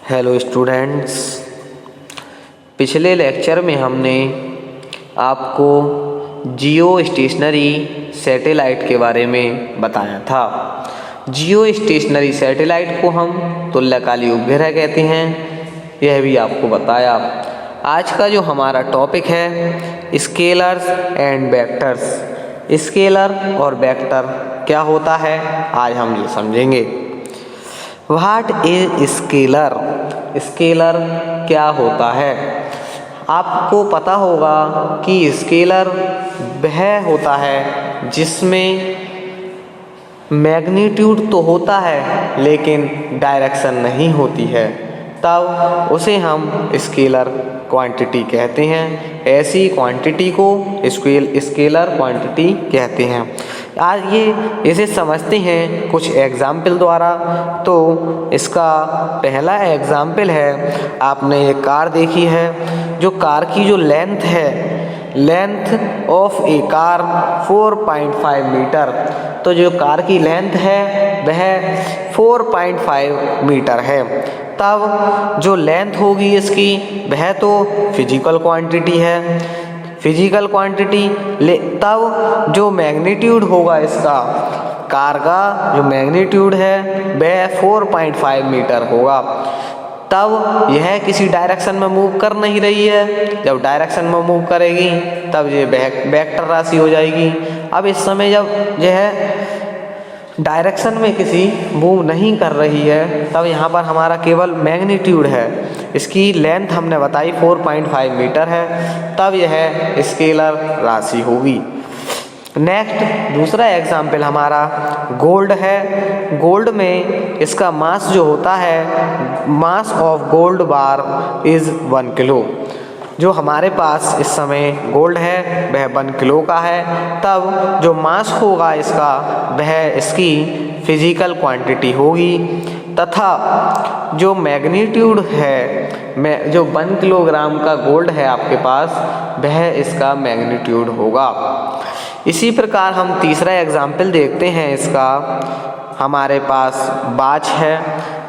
Hello students, पिछले lecture में हमने आपको जियो स्टेशनरी सैटेलाइट के बारे में बताया था। जियो स्टेशनरी सैटेलाइट को हम तुल्यकालिक उपग्रह कहते हैं, यह भी आपको बताया। आज का जो हमारा टॉपिक है स्केलर्स एंड वेक्टर्स। स्केलर और वेक्टर क्या होता है, आज हम ये समझेंगे। What is scalar? स्केलर क्या होता है? आपको पता होगा कि स्केलर वह होता है जिसमें मैग्नीट्यूड तो होता है लेकिन डायरेक्शन नहीं होती है, तब उसे हम स्केलर क्वांटिटी कहते हैं। ऐसी क्वांटिटी को स्केलर क्वांटिटी कहते हैं। आज ये इसे समझते हैं कुछ एग्जाम्पल द्वारा। तो इसका पहला एग्जाम्पल है, आपने एक कार देखी है। जो कार की जो लेंथ है, length of a car 4.5 metre. तो जो कार की लेंथ है वह 4.5 मीटर है। तब जो लेंथ होगी इसकी वह तो फिजिकल क्वांटिटी है, फिजिकल क्वांटिटी। तब जो मैग्नीट्यूड होगा इसका, कार का जो मैग्नीट्यूड है वह 4.5 मीटर होगा। तब यह किसी डायरेक्शन में मूव कर नहीं रही है। जब डायरेक्शन में मूव करेगी तब ये वेक्टर राशि हो जाएगी। अब इस समय जब यह डायरेक्शन में किसी मूव नहीं कर रही है, तब यहाँ पर हमारा केवल मैग्नीट्यूड है। इसकी लेंथ हमने बताई 4.5 मीटर है, तब यह स्केलर राशि होगी। नेक्स्ट दूसरा एग्जाम्पल हमारा गोल्ड है। गोल्ड में इसका मास जो होता है, mass of gold bar is 1 kilo. जो हमारे पास इस समय गोल्ड है वह 1 किलो का है। तब जो मास होगा इसका वह इसकी फिजिकल क्वांटिटी होगी। तथा जो मैग्नीट्यूड है, जो 1 किलोग्राम का गोल्ड है आपके पास, वह इसका मैग्नीट्यूड होगा। इसी प्रकार हम तीसरा एग्जाम्पल देखते हैं इसका। हमारे पास वॉच है।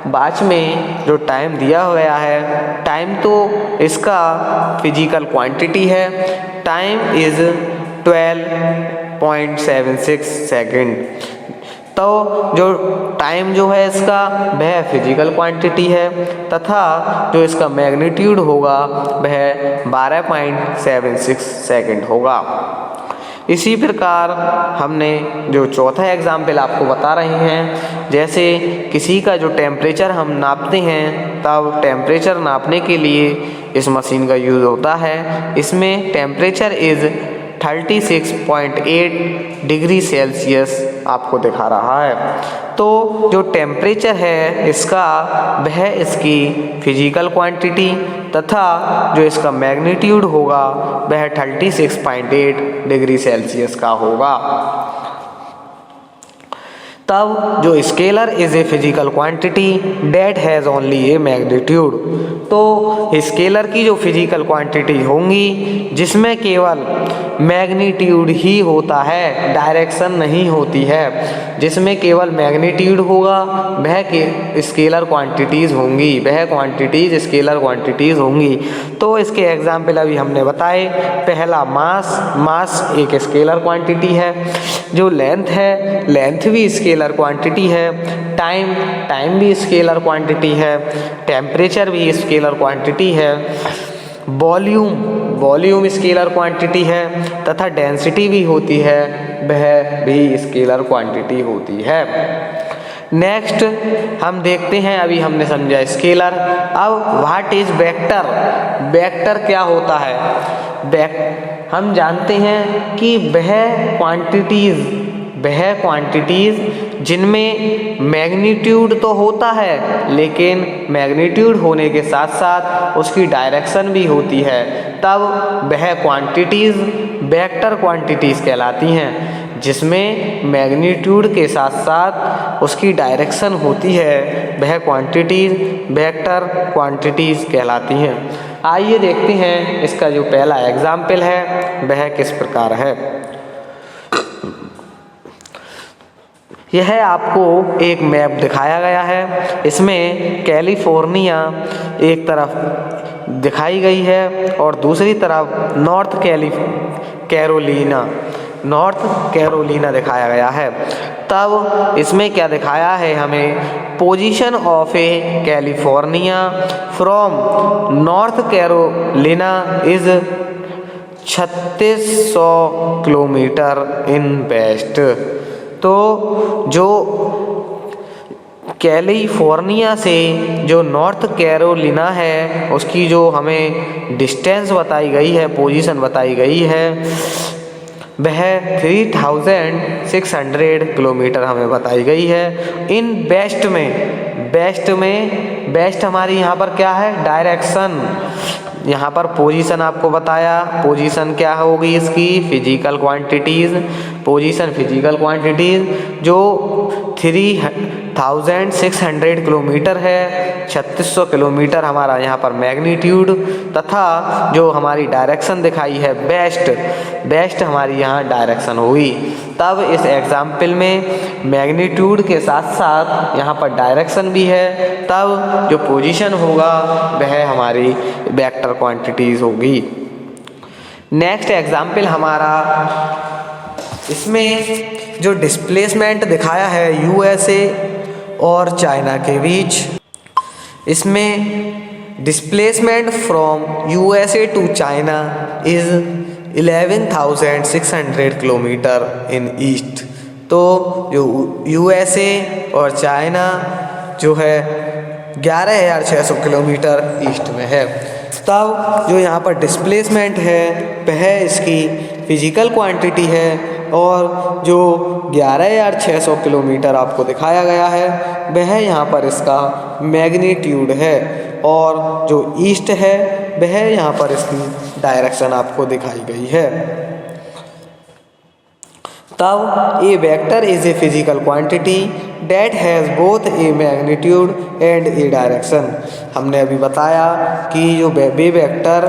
वॉच में जो टाइम दिया गया है, टाइम तो इसका फिजिकल क्वांटिटी है। Time is 12.76 second. तो जो टाइम जो है इसका वह फिजिकल क्वांटिटी है, तथा जो इसका मैग्नीट्यूड होगा वह 12.76 सेकेंड होगा। इसी प्रकार हमने जो चौथा एग्जाम्पल आपको बता रहे हैं, जैसे किसी का जो टेम्परेचर हम नापते हैं, तब टेम्परेचर नापने के लिए इस मशीन का यूज़ होता है। इसमें टेम्परेचर इज़ 36.8 डिग्री सेल्सियस आपको दिखा रहा है। तो जो टेम्परेचर है इसका वह इसकी फिजिकल क्वांटिटी, तथा जो इसका मैग्नीट्यूड होगा वह 36.8 डिग्री सेल्सियस का होगा। तब जो scalar is a physical quantity that has only a magnitude. तो स्केलर की जो फिजिकल क्वांटिटी होंगी जिसमें केवल मैग्नीट्यूड ही होता है, डायरेक्शन नहीं होती है, जिसमें केवल मैग्नीट्यूड होगा वह के स्केलर क्वांटिटीज़ होंगी, वह क्वांटिटीज़ स्केलर क्वांटिटीज़ होंगी। तो इसके एग्जाम्पल अभी हमने बताए। पहला मास एक स्केलर क्वांटिटी है। जो लेंथ है, लेंथ भी स्केलर क्वांटिटी है। टाइम भी स्केलर क्वांटिटी है। टेम्परेचर भी स्केलर क्वांटिटी है। वॉल्यूम स्केलर क्वांटिटी है। तथा डेंसिटी भी होती है, वह भी स्केलर क्वांटिटी होती है। नेक्स्ट हम देखते हैं, अभी हमने समझा स्केलर। अब व्हाट इज वेक्टर? वेक्टर क्या होता है? हम जानते हैं कि वह क्वांटिटीज़ जिनमें मैग्नीट्यूड तो होता है, लेकिन मैग्नीट्यूड होने के साथ साथ उसकी डायरेक्शन भी होती है, तब वह क्वांटिटीज़ वेक्टर क्वांटिटीज़ कहलाती हैं। जिसमें मैग्नीट्यूड के साथ साथ उसकी डायरेक्शन होती है, वह क्वांटिटीज़ वेक्टर क्वांटिटीज़ कहलाती हैं। आइए देखते हैं इसका जो पहला एग्जाम्पल है वह किस प्रकार है। यह आपको एक मैप दिखाया गया है। इसमें कैलिफोर्निया एक तरफ दिखाई गई है और दूसरी तरफ नॉर्थ कैरोलिना दिखाया गया है। तब इसमें क्या दिखाया है हमें, position of a California from North Carolina is 3600 kilometre in west. तो जो कैलिफोर्निया से जो नॉर्थ कैरोलिना है उसकी जो हमें डिस्टेंस बताई गई है, पोजीशन बताई गई है, वह 3600 किलोमीटर हमें बताई गई है। इन वेस्ट हमारी यहाँ पर क्या है, डायरेक्शन। यहाँ पर पोजीशन आपको बताया, पोजीशन क्या होगी इसकी, physical quantities. Position physical quantities जो 3600 किलोमीटर है, 3600 किलोमीटर हमारा यहाँ पर मैग्नीट्यूड, तथा जो हमारी डायरेक्शन दिखाई है वेस्ट हमारी यहाँ डायरेक्शन हुई। तब इस एग्जाम्पल में मैग्नीट्यूड के साथ साथ यहाँ पर डायरेक्शन भी है, तब जो पोजीशन होगा वह हमारी वेक्टर क्वांटिटीज़ होगी। नेक्स्ट एग्जाम्पल हमारा, इसमें जो डिस्प्लेसमेंट दिखाया है यूएसए और चाइना के बीच, इसमें displacement from USA to China is 11,600 kilometre in east. तो जो यूएसए और चाइना जो है 11,600 किलोमीटर ईस्ट में है। तब जो यहाँ पर डिस्प्लेसमेंट है वह इसकी फिजिकल क्वांटिटी है और जो 11,600 किलोमीटर आपको दिखाया गया है वह यहाँ पर इसका मैग्नीट्यूड है और जो ईस्ट है वह यहाँ पर इसकी डायरेक्शन आपको दिखाई गई है। तब a vector is a physical quantity that has both a magnitude and a direction. हमने अभी बताया कि जो बे वेक्टर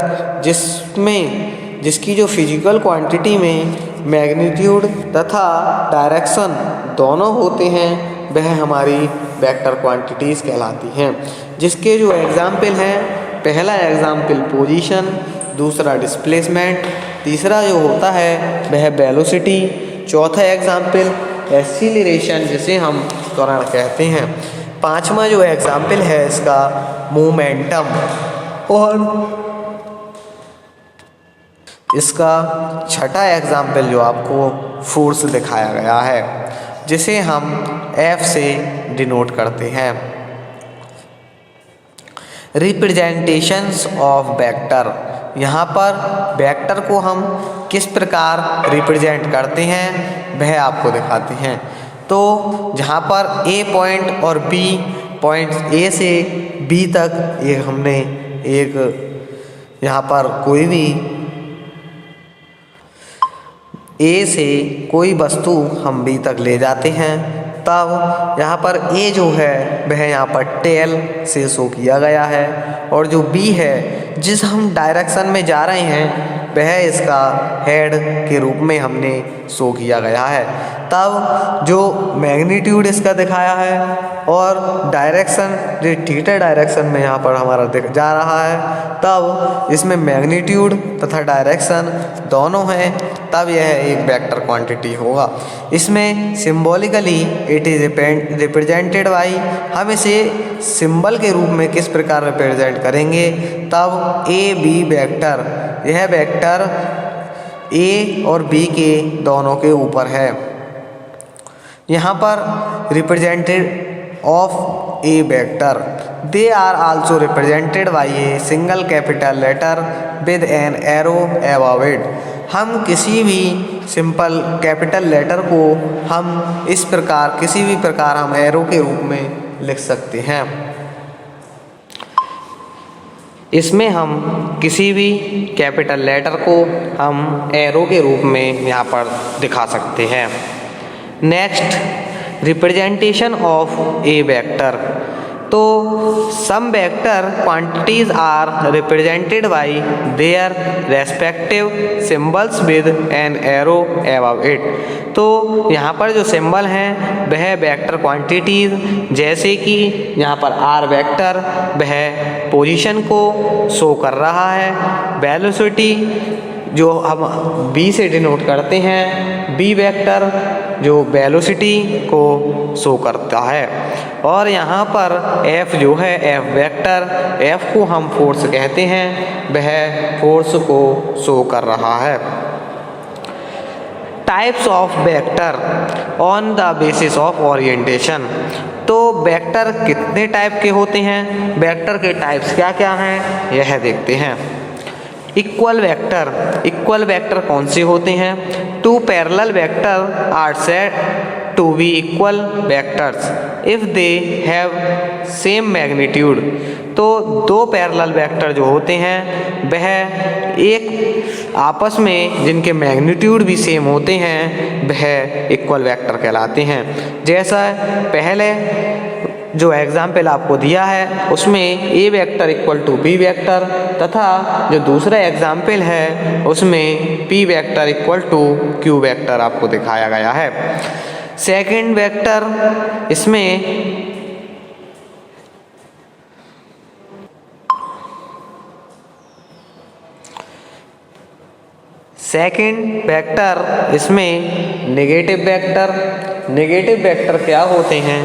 जिसकी जो फिजिकल क्वांटिटी में मैग्नीट्यूड तथा डायरेक्शन दोनों होते हैं वह हमारी वेक्टर क्वांटिटीज़ कहलाती हैं। जिसके जो एग्जाम्पल हैं, पहला एग्जाम्पल पोजीशन, दूसरा डिस्प्लेसमेंट, तीसरा जो होता है वह वेलोसिटी, चौथा एग्जाम्पल एक्सीलरेशन जिसे हम त्वरण कहते हैं, पांचवा जो एग्जाम्पल है इसका मोमेंटम, और इसका छठा एग्जाम्पल जो आपको फोर्स दिखाया गया है जिसे हम F से डिनोट करते हैं। रिप्रेजेंटेशंस ऑफ वेक्टर, यहाँ पर वेक्टर को हम किस प्रकार रिप्रेजेंट करते हैं वह आपको दिखाते हैं। तो जहाँ पर A पॉइंट और B पॉइंट A से B तक हमने एक यहाँ पर कोई भी A से कोई वस्तु हम B तक ले जाते हैं, तब यहाँ पर A जो है वह यहाँ पर टेल से शो किया गया है और जो B है जिस हम डायरेक्शन में जा रहे हैं वह इसका हेड के रूप में हमने शो किया गया है। तब जो मैग्नीट्यूड इसका दिखाया है और डायरेक्शन जो थीटा डायरेक्शन में यहाँ पर हमारा जा रहा है, तब इसमें मैग्नीट्यूड तथा डायरेक्शन दोनों हैं, तब यह एक वेक्टर क्वांटिटी होगा। इसमें symbolically it is represented by, हम इसे सिंबल के रूप में किस प्रकार रिप्रेजेंट करेंगे, तब ए बी वेक्टर, यह वेक्टर ए और बी के दोनों के ऊपर है। यहाँ पर represented of a vector, they are also represented by a single capital letter with an arrow above it. हम किसी भी सिंपल कैपिटल लेटर को हम इस प्रकार किसी भी प्रकार हम एरो के रूप में लिख सकते हैं। इसमें हम किसी भी कैपिटल लेटर को हम एरो के रूप में यहाँ पर दिखा सकते हैं। Next, representation of a vector. तो some vector quantities are represented by their respective symbols with an arrow above it. तो यहाँ पर जो सिंबल हैं वह वेक्टर क्वांटिटीज, जैसे कि यहाँ पर आर वेक्टर वह पोजीशन को शो कर रहा है, वेलोसिटी जो हम बी से डिनोट करते हैं, बी वेक्टर जो वेलोसिटी को शो करता है, और यहाँ पर एफ जो है एफ वेक्टर, एफ को हम फोर्स कहते हैं, वह फोर्स को शो कर रहा है। Types of vector on the basis of orientation. तो वेक्टर कितने टाइप के होते हैं, वेक्टर के टाइप्स क्या क्या हैं, यह देखते हैं। इक्वल वेक्टर, इक्वल वेक्टर कौन से होते हैं? Two parallel vector are said to be equal vectors if they have same magnitude. तो दो पैरेलल वेक्टर जो होते हैं वह एक आपस में जिनके मैग्नीट्यूड भी सेम होते हैं वह इक्वल वेक्टर कहलाते हैं। जैसा पहले जो एग्जाम्पल आपको दिया है उसमें a vector equal to b vector, तथा जो दूसरा एग्जाम्पल है उसमें p vector equal to q vector आपको दिखाया गया है। सेकंड वेक्टर, इसमें नेगेटिव वेक्टर। नेगेटिव वेक्टर क्या होते हैं?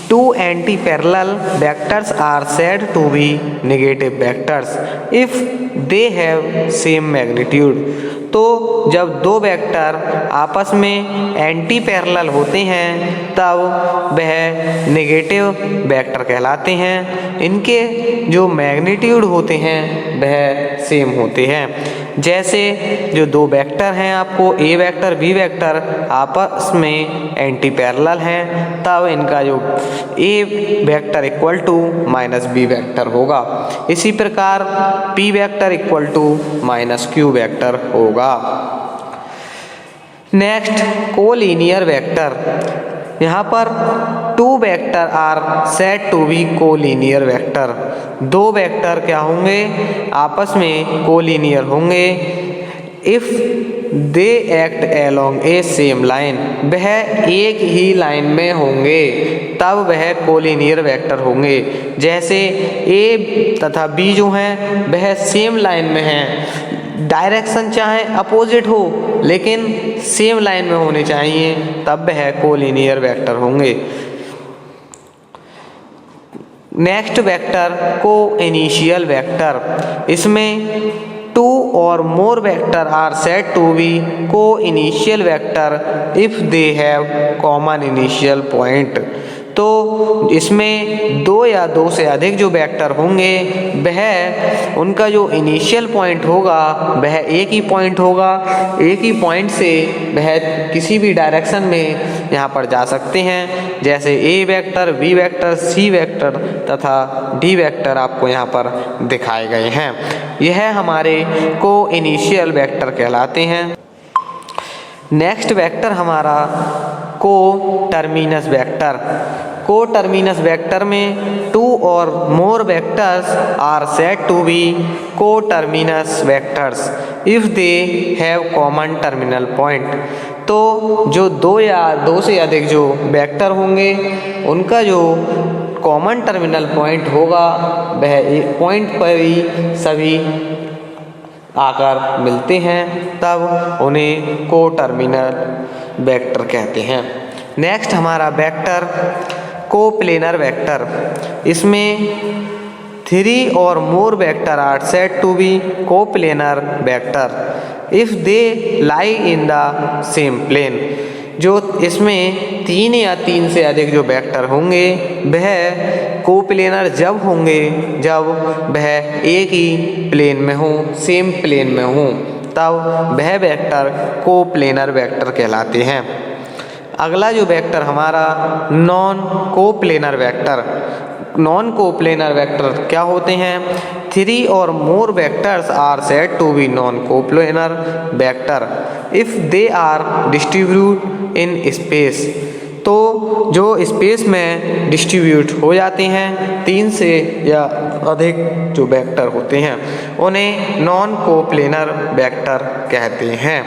Two anti parallel vectors are said to be negative vectors if they have same magnitude. तो जब दो वेक्टर आपस में एंटी पैरेलल होते हैं तब वह नेगेटिव वेक्टर कहलाते हैं। इनके जो मैग्नीट्यूड होते हैं वह सेम होते हैं। जैसे जो दो वेक्टर हैं आपको ए वेक्टर बी वेक्टर आपस में एंटी पैरेलल हैं, तब इनका जो a vector equal to minus b vector होगा। इसी प्रकार p vector equal to minus q vector होगा। Next, collinear vector. यहाँ पर two vector are said to be collinear vector. दो वेक्टर क्या होंगे? आपस में कोलिनियर होंगे if they act along a same line. वह एक ही लाइन में होंगे तब वह कोलिनियर वेक्टर होंगे। जैसे ए तथा बी जो हैं वह सेम लाइन में हैं, डायरेक्शन चाहे अपोजिट हो लेकिन सेम लाइन में होने चाहिए, तब वह कोलिनियर वेक्टर होंगे। Next vector coinitial vector. इसमें two or more vector are said to be coinitial vector if they have common initial point. तो इसमें दो या दो से अधिक जो वेक्टर होंगे वह उनका जो इनिशियल पॉइंट होगा वह एक ही पॉइंट होगा। एक ही पॉइंट से वह किसी भी डायरेक्शन में यहाँ पर जा सकते हैं। जैसे a vector b vector c vector तथा डी वेक्टर आपको यहाँ पर दिखाए गए हैं। यह हमारे को इनिशियल वेक्टर कहलाते हैं। नेक्स्ट वेक्टर हमारा coterminous vector. Coterminous vector में two or more vectors are said to be coterminous vectors if they have common terminal point. तो जो दो या दो से अधिक जो वेक्टर होंगे उनका जो कॉमन टर्मिनल पॉइंट होगा वह एक पॉइंट पर ही सभी आकर मिलते हैं, तब उन्हें को टर्मिनल वेक्टर कहते हैं। नेक्स्ट हमारा वेक्टर कोप्लेनर वेक्टर। इसमें three or more vector are said to be coplanar vector if they lie in the same plane. जो इसमें तीन या तीन से अधिक जो वेक्टर होंगे वह कोप्लेनर जब होंगे जब वह एक ही प्लेन में हो, सेम प्लेन में हो, तब वह वेक्टर कोप्लेनर वेक्टर कहलाते हैं। अगला जो वेक्टर हमारा non coplanar vector. Non coplanar vector क्या होते हैं? Three or more vectors are said to be non coplanar vector if they are distribute in space. तो जो स्पेस में डिस्ट्रीब्यूट हो जाते हैं 3 से या अधिक जो वेक्टर होते हैं उन्हें नॉन कोप्लेनर वेक्टर कहते हैं।